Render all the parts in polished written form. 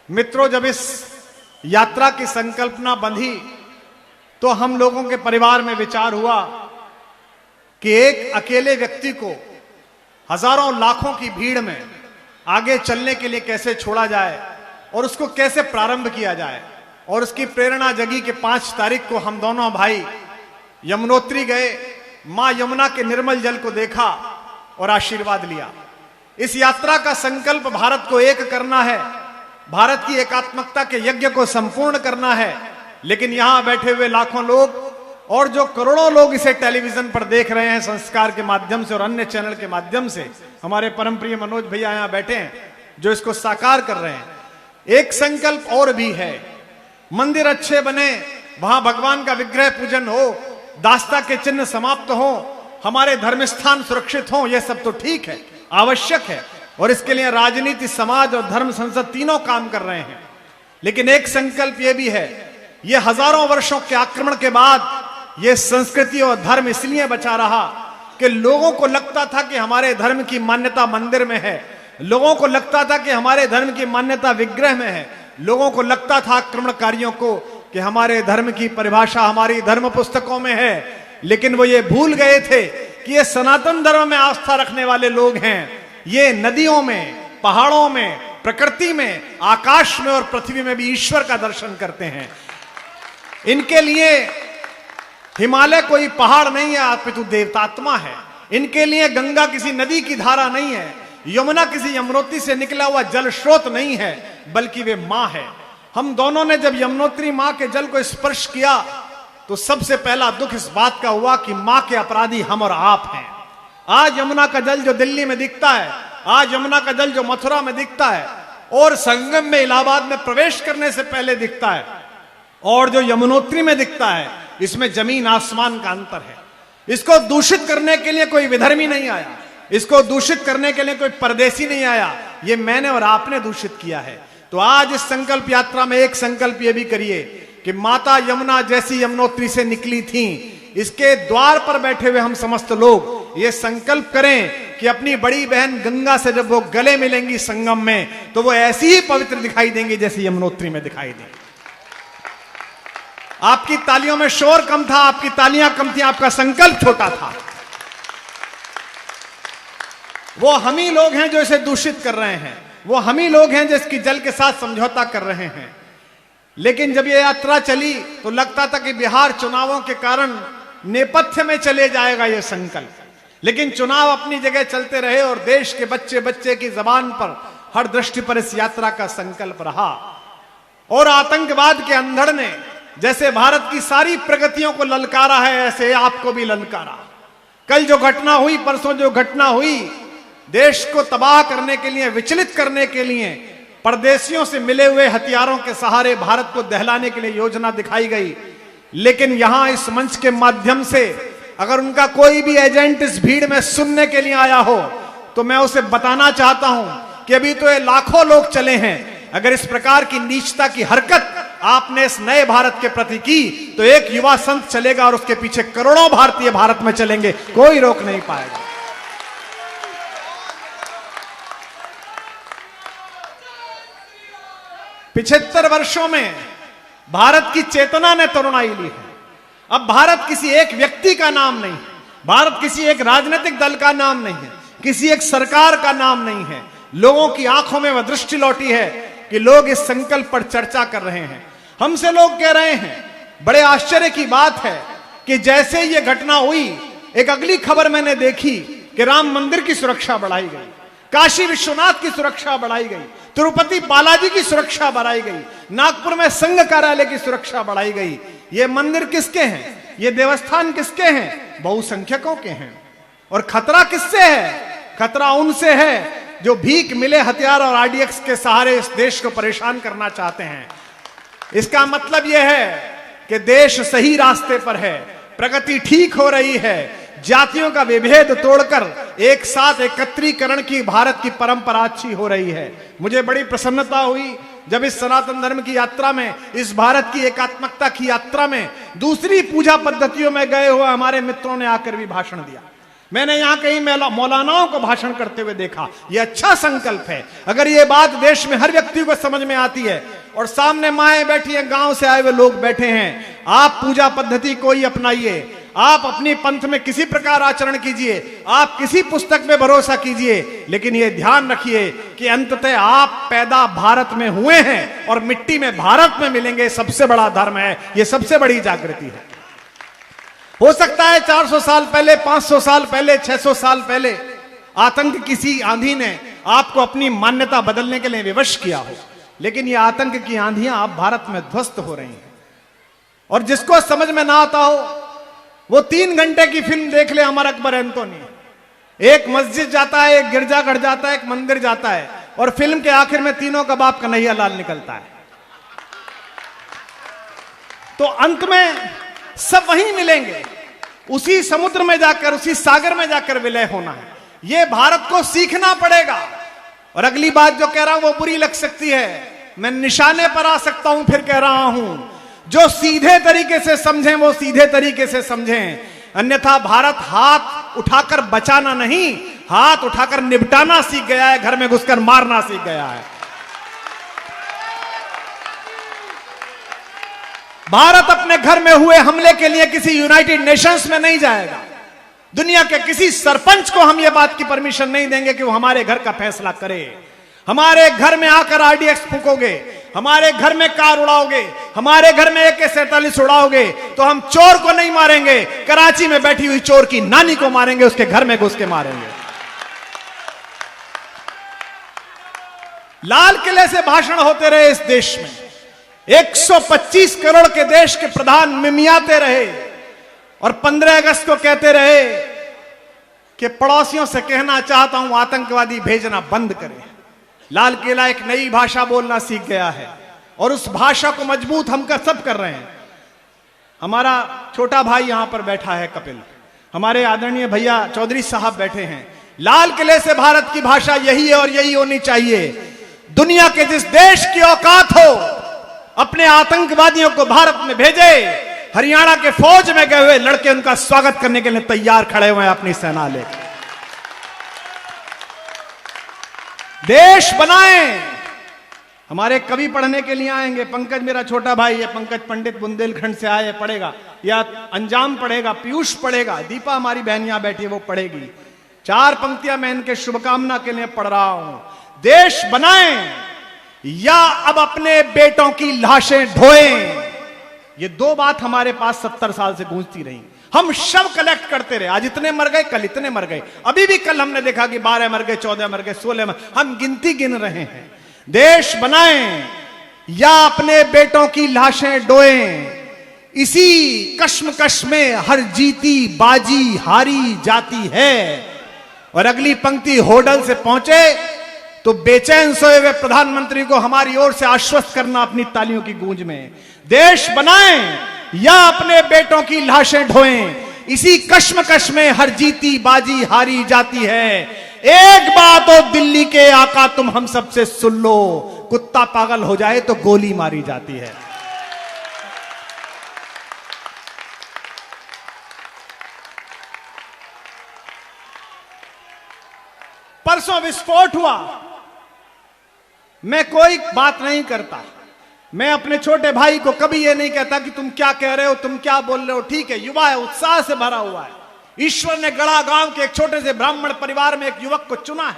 मित्रों, जब इस यात्रा की संकल्पना बंधी तो हम लोगों के परिवार में विचार हुआ कि एक अकेले व्यक्ति को हजारों लाखों की भीड़ में आगे चलने के लिए कैसे छोड़ा जाए और उसको कैसे प्रारंभ किया जाए। और उसकी प्रेरणा जगी कि 5 तारीख को हम दोनों भाई यमुनोत्री गए, मां यमुना के निर्मल जल को देखा और आशीर्वाद लिया। इस यात्रा का संकल्प भारत को एक करना है, भारत की एकात्मकता के यज्ञ को संपूर्ण करना है। लेकिन यहां बैठे हुए लाखों लोग और जो करोड़ों लोग इसे टेलीविजन पर देख रहे हैं, संस्कार के माध्यम से और अन्य चैनल के माध्यम से, हमारे परम प्रिय मनोज भैया यहां बैठे हैं जो इसको साकार कर रहे हैं। एक संकल्प और भी है, मंदिर अच्छे बने, वहां भगवान का विग्रह पूजन हो, दास्ता के चिन्ह समाप्त हो, हमारे धर्म स्थान सुरक्षित हो, यह सब तो ठीक है, आवश्यक है, और इसके लिए राजनीति, समाज और धर्म संसद तीनों काम कर रहे हैं। लेकिन एक संकल्प यह भी है, यह हजारों वर्षों के आक्रमण के बाद यह संस्कृति और धर्म इसलिए बचा रहा कि लोगों को लगता था कि हमारे धर्म की मान्यता मंदिर में है, लोगों को लगता था कि हमारे धर्म की मान्यता विग्रह में है, लोगों को लगता था आक्रमणकारियों को कि हमारे धर्म की परिभाषा हमारी धर्म पुस्तकों में है। लेकिन वो ये भूल गए थे कि ये सनातन धर्म में आस्था रखने वाले लोग हैं, ये नदियों में, पहाड़ों में, प्रकृति में, आकाश में और पृथ्वी में भी ईश्वर का दर्शन करते हैं। इनके लिए हिमालय कोई पहाड़ नहीं है, अपितु देवतात्मा है। इनके लिए गंगा किसी नदी की धारा नहीं है, यमुना किसी यमुनोत्री से निकला हुआ जल स्रोत नहीं है, बल्कि वे मां है। हम दोनों ने जब यमुनोत्री मां के जल को स्पर्श किया तो सबसे पहला दुख इस बात का हुआ कि मां के अपराधी हम और आप हैं। आज यमुना का जल जो दिल्ली में दिखता है, आज यमुना का जल जो मथुरा में दिखता है और संगम में इलाहाबाद में प्रवेश करने से पहले दिखता है, और जो यमुनोत्री में दिखता है, इसमें जमीन आसमान का अंतर है। इसको दूषित करने के लिए कोई विधर्मी नहीं आया, इसको दूषित करने के लिए कोई परदेसी नहीं आया, ये मैंने और आपने दूषित किया है। तो आज इस संकल्प यात्रा में एक संकल्प ये भी करिए कि माता यमुना जैसी यमुनोत्री से निकली थी, इसके द्वार पर बैठे हुए हम समस्त लोग ये संकल्प करें कि अपनी बड़ी बहन गंगा से जब वो गले मिलेंगी संगम में, तो वो ऐसी ही पवित्र दिखाई देंगी जैसी यमुनोत्री में दिखाई देंगी। आपकी तालियों में शोर कम था, आपकी तालियां कम थी, आपका संकल्प छोटा था। वो हम ही लोग हैं जो इसे दूषित कर रहे हैं, वो हम ही लोग हैं जो इसकी जल के साथ समझौता कर रहे हैं। लेकिन जब ये यात्रा चली तो लगता था कि बिहार चुनावों के कारण नेपथ्य में चले जाएगा ये संकल्प, लेकिन चुनाव अपनी जगह चलते रहे और देश के बच्चे बच्चे की जबान पर, हर दृष्टि पर इस यात्रा का संकल्प रहा। और आतंकवाद के अंधड़ ने जैसे भारत की सारी प्रगतियों को ललकारा है, ऐसे आपको भी ललकारा। कल जो घटना हुई, परसों जो घटना हुई, देश को तबाह करने के लिए, विचलित करने के लिए, परदेशियों से मिले हुए हथियारों के सहारे भारत को दहलाने के लिए योजना दिखाई गई। लेकिन यहां इस मंच के माध्यम से अगर उनका कोई भी एजेंट इस भीड़ में सुनने के लिए आया हो तो मैं उसे बताना चाहता हूं कि अभी तो ये लाखों लोग चले हैं। अगर इस प्रकार की नीचता की हरकत आपने इस नए भारत के प्रति की तो एक युवा संत चलेगा और उसके पीछे करोड़ों भारतीय भारत में चलेंगे, कोई रोक नहीं पाएगा। पिछहत्तर वर्षों में भारत की चेतना ने तरुणाई ली है। अब भारत किसी एक व्यक्ति का नाम नहीं है, भारत किसी एक राजनीतिक दल का नाम नहीं है, किसी एक सरकार का नाम नहीं है। लोगों की आंखों में वह दृष्टि लौटी है कि लोग इस संकल्प पर चर्चा कर रहे हैं। हमसे लोग कह रहे हैं, बड़े आश्चर्य की बात है कि जैसे ये घटना हुई, एक अगली खबर मैंने देखी कि राम मंदिर की सुरक्षा बढ़ाई गई, काशी विश्वनाथ की सुरक्षा बढ़ाई गई, तिरुपति बालाजी की सुरक्षा बढ़ाई गई, नागपुर में संघ कार्यालय की सुरक्षा बढ़ाई गई। ये मंदिर किसके हैं? ये देवस्थान किसके हैं? बहुसंख्यकों के हैं। और खतरा किससे है? खतरा उनसे है जो भीख मिले हथियार और आरडीएक्स के सहारे इस देश को परेशान करना चाहते हैं। इसका मतलब यह है कि देश सही रास्ते पर है, प्रगति ठीक हो रही है, जातियों का विभेद तोड़कर एक साथ एकत्रीकरण की भारत की परंपरा अच्छी हो रही है। मुझे बड़ी प्रसन्नता हुई जब इस सनातन धर्म की यात्रा में, इस भारत की एकात्मकता की यात्रा में दूसरी पूजा पद्धतियों में गए हुए हमारे मित्रों ने आकर भी भाषण दिया। मैंने यहां कहीं मौलानाओं को भाषण करते हुए देखा। यह अच्छा संकल्प है। अगर यह बात देश में हर व्यक्ति को समझ में आती है और सामने माएं बैठी हैं, गांव से आए हुए लोग बैठे हैं, आप पूजा पद्धति कोई अपनाइए, आप अपनी पंथ में किसी प्रकार आचरण कीजिए, आप किसी पुस्तक पे भरोसा कीजिए, लेकिन यह ध्यान रखिए कि अंततः आप पैदा भारत में हुए हैं और मिट्टी में भारत में मिलेंगे। सबसे बड़ा धर्म है, यह सबसे बड़ी जागृति है। हो सकता है 400 साल पहले, 500 साल पहले, 600 साल पहले आतंक किसी आंधी ने आपको अपनी मान्यता बदलने के लिए विवश किया हो, लेकिन ये आतंक की आंधियां अब भारत में ध्वस्त हो रही हैं। और जिसको समझ में ना आता हो वो 3 घंटे की फिल्म देख ले अमर अकबर एंथोनी। एक मस्जिद जाता है, एक गिरजाघर जाता है, एक मंदिर जाता है, और फिल्म के आखिर में तीनों का बाप कन्हैया लाल निकलता है। तो अंत में सब वहीं मिलेंगे, उसी समुद्र में जाकर, उसी सागर में जाकर विलय होना है। यह भारत को सीखना पड़ेगा। और अगली बात जो कह रहा हूं वो बुरी लग सकती है, मैं निशाने पर आ सकता हूं, फिर कह रहा हूं जो सीधे तरीके से समझें वो सीधे तरीके से समझें, अन्यथा भारत हाथ उठाकर बचाना नहीं, हाथ उठाकर निपटाना सीख गया है, घर में घुसकर मारना सीख गया है। भारत अपने घर में हुए हमले के लिए किसी यूनाइटेड नेशंस में नहीं जाएगा। दुनिया के किसी सरपंच को हम यह बात की परमिशन नहीं देंगे कि वो हमारे घर का फैसला करे। हमारे घर में आकर आरडीएक्स फूकोगे, हमारे घर में कार उड़ाओगे, हमारे घर में AK-47 उड़ाओगे, तो हम चोर को नहीं मारेंगे, कराची में बैठी हुई चोर की नानी को मारेंगे, उसके घर में घुस के मारेंगे। लाल किले से भाषण होते रहे इस देश में, 125 करोड़ के देश के प्रधान मिमियाते रहे और 15 अगस्त को कहते रहे कि पड़ोसियों से कहना चाहता हूं आतंकवादी भेजना बंद करें। लाल किला एक नई भाषा बोलना सीख गया है और उस भाषा को मजबूत हम सब कर रहे हैं। हमारा छोटा भाई यहां पर बैठा है कपिल, हमारे आदरणीय भैया चौधरी साहब बैठे हैं। लाल किले से भारत की भाषा यही है और यही होनी चाहिए। दुनिया के जिस देश की औकात हो अपने आतंकवादियों को भारत में भेजे। हरियाणा के फौज में गए हुए लड़के उनका स्वागत करने के लिए तैयार खड़े हुए हैं अपनी सेना लेकर। देश बनाएं। हमारे कवि पढ़ने के लिए आएंगे, पंकज मेरा छोटा भाई है, पंकज पंडित बुंदेलखंड से आए, पढ़ेगा, या अंजाम पढ़ेगा, पीयूष पढ़ेगा, दीपा हमारी बहन यहां बैठी है वो पढ़ेगी। 4 पंक्तियां मैं इनके शुभकामना के लिए पढ़ रहा हूं। देश बनाएं या अब अपने बेटों की लाशें ढोएं। ये 2 बात हमारे पास 70 साल से गूंजती रही। हम शव कलेक्ट करते रहे, आज इतने मर गए, कल इतने मर गए, अभी भी कल हमने देखा कि 12 मर गए, 14 मर गए, 16 मर, हम गिनती गिन रहे हैं। देश बनाएं या अपने बेटों की लाशें ढोएं। इसी कश्मकश में हर जीती बाजी हारी जाती है। और अगली पंक्ति होडल से पहुंचे तो बेचैन सोए हुए प्रधानमंत्री को हमारी ओर से आश्वस्त करना अपनी तालियों की गूंज में। देश बनाएं या अपने बेटों की लाशें ढोएं। इसी कश्मकश में हर जीती बाजी हारी जाती है। एक बात हो दिल्ली के आका तुम हम सबसे सुन लो, कुत्ता पागल हो जाए तो गोली मारी जाती है। परसों विस्फोट हुआ, मैं कोई बात नहीं करता, मैं अपने छोटे भाई को कभी यह नहीं कहता कि तुम क्या कह रहे हो, तुम क्या बोल रहे हो। ठीक है, युवा है, उत्साह से भरा हुआ है। ईश्वर ने गढ़ा गांव के एक छोटे से ब्राह्मण परिवार में एक युवक को चुना है।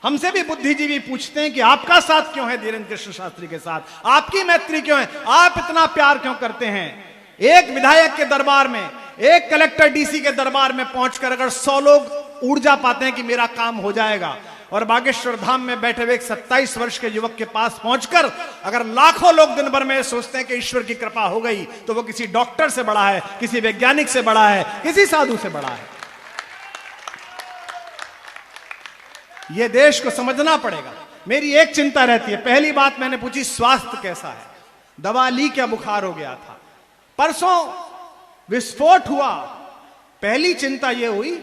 हमसे भी बुद्धिजीवी पूछते हैं कि आपका साथ क्यों है धीरेन्द्र कृष्ण शास्त्री के साथ, आपकी मैत्री क्यों है, आप इतना प्यार क्यों करते हैं। एक विधायक के दरबार में, एक कलेक्टर डीसी के दरबार में पहुंचकर अगर 100 लोग ऊर्जा पाते हैं कि मेरा काम हो जाएगा, और बागेश्वर धाम में बैठे हुए एक 27 वर्ष के युवक के पास पहुंचकर अगर लाखों लोग दिन भर में सोचते हैं कि ईश्वर की कृपा हो गई, तो वो किसी डॉक्टर से बड़ा है, किसी वैज्ञानिक से बड़ा है, किसी साधु से बड़ा है। यह देश को समझना पड़ेगा। मेरी एक चिंता रहती है, पहली बात मैंने पूछी स्वास्थ्य कैसा है, दवा ली क्या, बुखार हो गया था। परसों विस्फोट हुआ, पहली चिंता यह हुई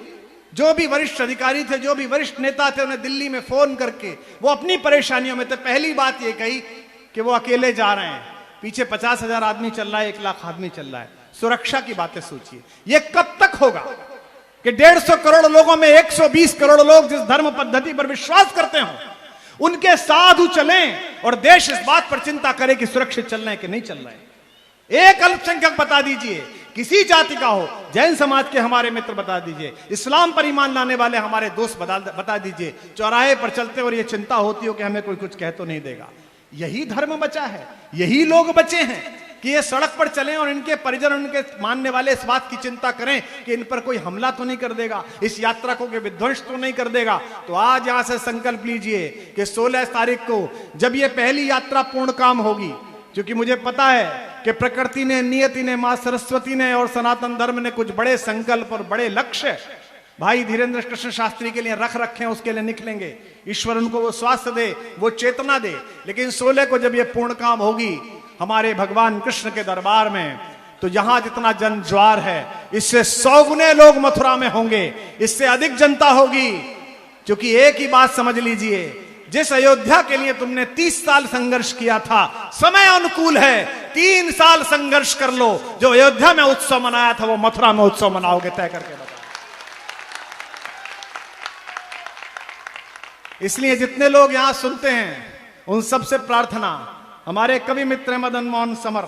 जो भी वरिष्ठ अधिकारी थे, जो भी वरिष्ठ नेता थे, उन्हें दिल्ली में फोन करके वो अपनी परेशानियों में थे। पहली बात ये कही कि वो अकेले जा रहे हैं, पीछे 50,000 आदमी चल रहा है, 1 लाख आदमी चल रहा है, सुरक्षा की बातें सोचिए। ये कब तक होगा? कि 150 करोड़ लोगों में 120 करोड़ लोग जिस धर्म पद्धति पर विश्वास करते हो उनके साधु चलें और देश इस बात पर चिंता करे कि सुरक्षित चल रहे हैं कि नहीं चल रहे हैं। एक अल्पसंख्यक बता दीजिए, किसी जाति का हो, जैन समाज के हमारे मित्र बता दीजिए, इस्लाम पर ईमान लाने वाले हमारे दोस्त बता दीजिए, चौराहे पर चलते और ये चिंता होती हो कि हमें कोई कुछ कह तो नहीं देगा। यही धर्म बचा है, यही लोग बचे हैं कि ये सड़क पर चलें और इनके परिजन, उनके मानने वाले इस बात की चिंता करें कि इन पर कोई हमला तो नहीं कर देगा, इस यात्रा को विध्वंस तो नहीं कर देगा। तो आज यहां से संकल्प लीजिए कि 16 तारीख को जब ये पहली यात्रा पूर्ण काम होगी, क्योंकि मुझे पता है कि प्रकृति ने, नियति ने, मां सरस्वती ने और सनातन धर्म ने कुछ बड़े संकल्प और बड़े लक्ष्य भाई धीरेन्द्र कृष्ण शास्त्री के लिए रख रखे हैं, उसके लिए निकलेंगे। ईश्वर उनको वो स्वास्थ्य दे, वो चेतना दे। लेकिन 16 को जब ये पूर्ण काम होगी हमारे भगवान कृष्ण के दरबार में, तो यहां जितना जन ज्वार है इससे 100 गुने लोग मथुरा में होंगे, इससे अधिक जनता होगी। क्योंकि एक ही बात समझ लीजिए, जिस अयोध्या के लिए तुमने 30 साल संघर्ष किया था, समय अनुकूल है, 3 साल संघर्ष कर लो। जो अयोध्या में उत्सव मनाया था वो मथुरा में उत्सव मनाओगे, तय करके बताओ। इसलिए जितने लोग यहां सुनते हैं उन सबसे प्रार्थना, हमारे कवि मित्र मदन मोहन समर,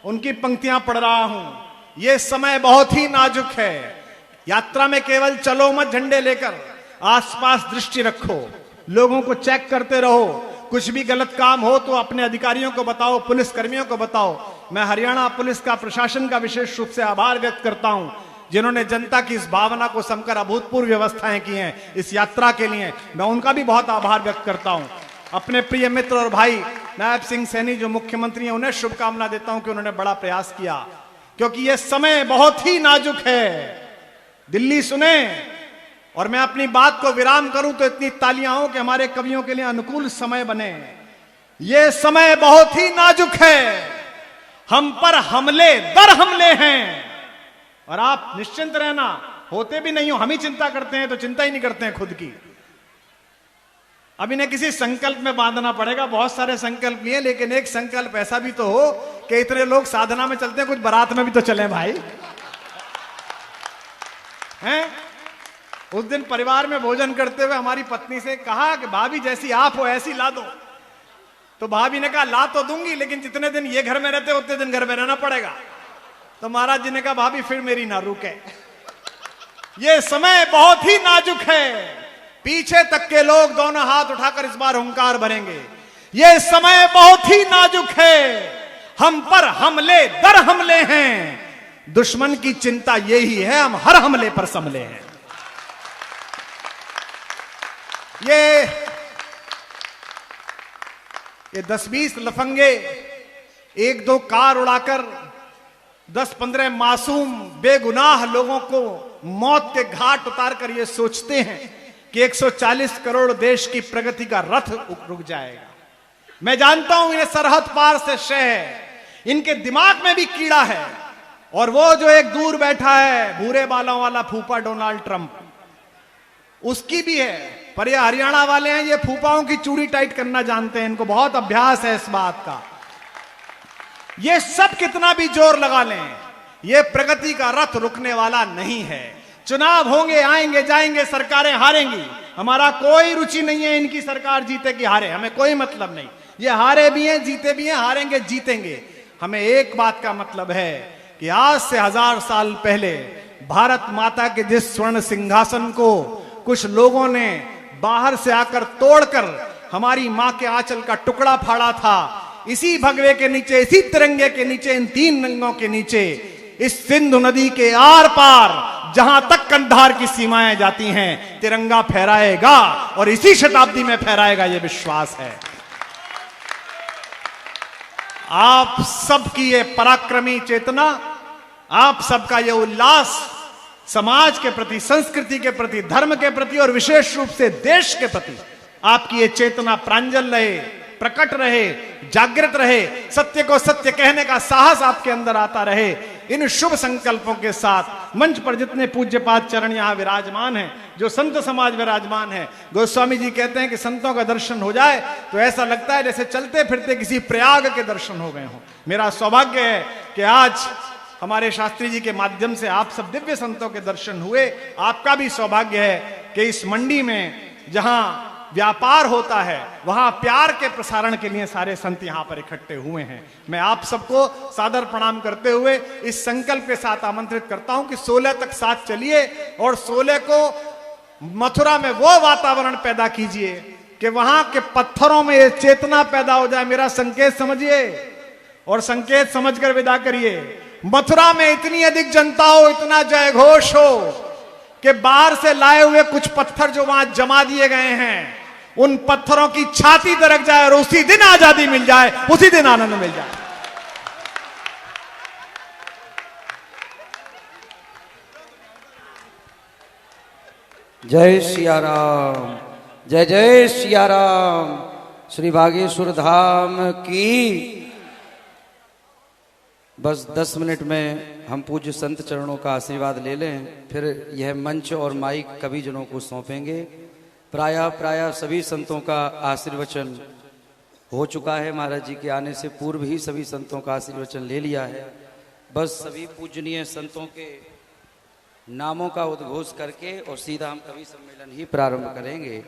उनकी पंक्तियां पढ़ रहा हूं। ये समय बहुत ही नाजुक है, यात्रा में केवल चलो मत झंडे लेकर, आसपास दृष्टि रखो, लोगों को चेक करते रहो, कुछ भी गलत काम हो तो अपने अधिकारियों को बताओ, पुलिस कर्मियों को बताओ। मैं हरियाणा पुलिस का, प्रशासन का विशेष रूप से आभार व्यक्त करता हूं, जिन्होंने जनता की इस भावना को समकर अभूतपूर्व व्यवस्थाएं की हैं इस यात्रा के लिए। मैं उनका भी बहुत आभार व्यक्त करता हूं। अपने प्रिय मित्र और भाई नायब सिंह सैनी जो मुख्यमंत्री हैं, उन्हें शुभकामना देता हूं कि उन्होंने बड़ा प्रयास किया, क्योंकि यह समय बहुत ही नाजुक है। दिल्ली सुने और मैं अपनी बात को विराम करूं तो इतनी तालियां हो कि हमारे कवियों के लिए अनुकूल समय बने। यह समय बहुत ही नाजुक है, हम पर हमले दर हमले हैं, और आप निश्चिंत रहना, होते भी नहीं हो, हम ही चिंता करते हैं तो चिंता ही नहीं करते हैं खुद की। अब इन्हें किसी संकल्प में बांधना पड़ेगा, बहुत सारे संकल्प लिए, लेकिन एक संकल्प ऐसा भी तो हो कि इतने लोग साधना में चलते हैं, कुछ बारात में भी तो चलें भाई, हैं? उस दिन परिवार में भोजन करते हुए हमारी पत्नी से कहा कि भाभी जैसी आप हो ऐसी ला दो, तो भाभी ने कहा ला तो दूंगी, लेकिन जितने दिन ये घर में रहते उतने दिन घर में रहना पड़ेगा। तो महाराज जी ने कहा भाभी फिर मेरी ना रुके, ये समय बहुत ही नाजुक है, पीछे तक के लोग दोनों हाथ उठाकर इस बार हुंकार भरेंगे। ये समय बहुत ही नाजुक है, हम पर हमले दर हमले हैं, दुश्मन की चिंता यही है, हम हर हमले पर संभले हैं। ये 10-20 लफंगे 1-2 कार उड़ाकर 10-15 मासूम बेगुनाह लोगों को मौत के घाट उतारकर ये सोचते हैं कि 140 करोड़ देश की प्रगति का रथ रुक जाएगा। मैं जानता हूं इन्हें सरहद पार से शय है, इनके दिमाग में भी कीड़ा है, और वो जो एक दूर बैठा है भूरे बालों वाला फूफा डोनाल्ड ट्रंप, उसकी भी है। पर ये हरियाणा वाले हैं, ये फूफाओं की चूड़ी टाइट करना जानते हैं, इनको बहुत अभ्यास है इस बात का। ये सब कितना भी जोर लगा लें, ये प्रगति का रथ रुकने वाला नहीं है। चुनाव होंगे, आएंगे जाएंगे, सरकारें हारेंगी, हमारा कोई रुचि नहीं है इनकी सरकार जीते कि हारे, हमें कोई मतलब नहीं। ये हारे भी हैं, जीते भी हैं, हारेंगे जीतेंगे। हमें एक बात का मतलब है कि आज से 1000 साल पहले भारत माता के जिस स्वर्ण सिंहासन को कुछ लोगों ने बाहर से आकर तोड़कर हमारी मां के आंचल का टुकड़ा फाड़ा था, इसी भगवे के नीचे, इसी तिरंगे के नीचे, इन 3 रंगों के नीचे, इस सिंधु नदी के आर पार जहां तक कंधार की सीमाएं जाती हैं, तिरंगा फहराएगा, और इसी शताब्दी में फहराएगा, यह विश्वास है। आप सबकी ये पराक्रमी चेतना, आप सबका ये उल्लास समाज के प्रति, संस्कृति के प्रति, धर्म के प्रति और विशेष रूप से देश के प्रति आपकी ये चेतना प्रांजल रहे, प्रकट रहे, जागृत रहे, सत्य को सत्य कहने का साहस आपके अंदर आता रहे। इन शुभ संकल्पों के साथ मंच पर जितने पूज्यपाद चरण यहां विराजमान हैं, जो संत समाज विराजमान है, गोस्वामी जी कहते हैं कि संतों का दर्शन हो जाए तो ऐसा लगता है जैसे चलते फिरते किसी प्रयाग के दर्शन हो गए हों। मेरा सौभाग्य है कि आज हमारे शास्त्री जी के माध्यम से आप सब दिव्य संतों के दर्शन हुए। आपका भी सौभाग्य है कि इस मंडी में जहां व्यापार होता है वहां प्यार के प्रसारण के लिए सारे संत यहां पर इकट्ठे हुए हैं। मैं आप सबको सादर प्रणाम करते हुए इस संकल्प के साथ आमंत्रित करता हूं कि 16 तक साथ चलिए और 16 को मथुरा में वो वातावरण पैदा कीजिए कि वहां के पत्थरों में ये चेतना पैदा हो जाए। मेरा संकेत समझिए और संकेत समझकर विदा करिए। मथुरा में इतनी अधिक जनता हो, इतना जय घोष हो कि बाहर से लाए हुए कुछ पत्थर जो वहां जमा दिए गए हैं उन पत्थरों की छाती दरक जाए और उसी दिन आजादी मिल जाए, उसी दिन आनंद मिल जाए। जय सिया राम, जय जय सिया राम। श्री बागेश्वर धाम की। बस 10 मिनट में हम पूज्य संत चरणों का आशीर्वाद ले लें, फिर यह मंच और माइक कवि जनों को सौंपेंगे। प्रायः सभी संतों का आशीर्वचन हो चुका है। महाराज जी के आने से पूर्व ही सभी संतों का आशीर्वचन ले लिया है। बस सभी पूजनीय संतों के नामों का उद्घोष करके और सीधा हम कवि सम्मेलन ही प्रारंभ करेंगे।